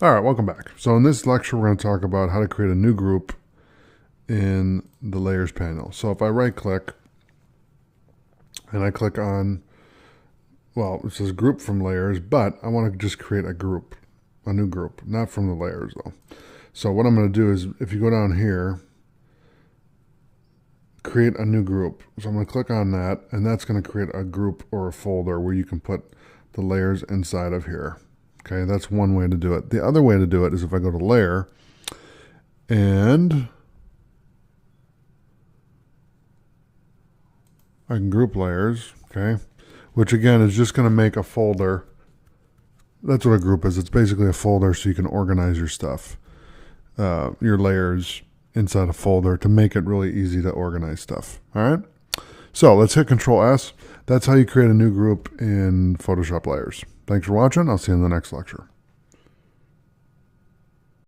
All right, welcome back. So in this lecture, we're going to talk about how to create a new group in the layers panel. So if I right click and I click on, well, it says group from layers, but I want to just create a group, a new group, not from the layers though. So what I'm going to do is if you go down here, create a new group. So I'm going to click on that, and that's going to create a group or a folder where you can put the layers inside of here. Okay, that's one way to do it. The other way to do it is if I go to layer and I can group layers, okay, which again is just going to make a folder. That's what a group is. It's basically a folder so you can organize your stuff, your layers inside a folder to make it really easy to organize stuff. All right, so let's hit Control S. That's how you create a new group in Photoshop layers. Thanks for watching. I'll see you in the next lecture.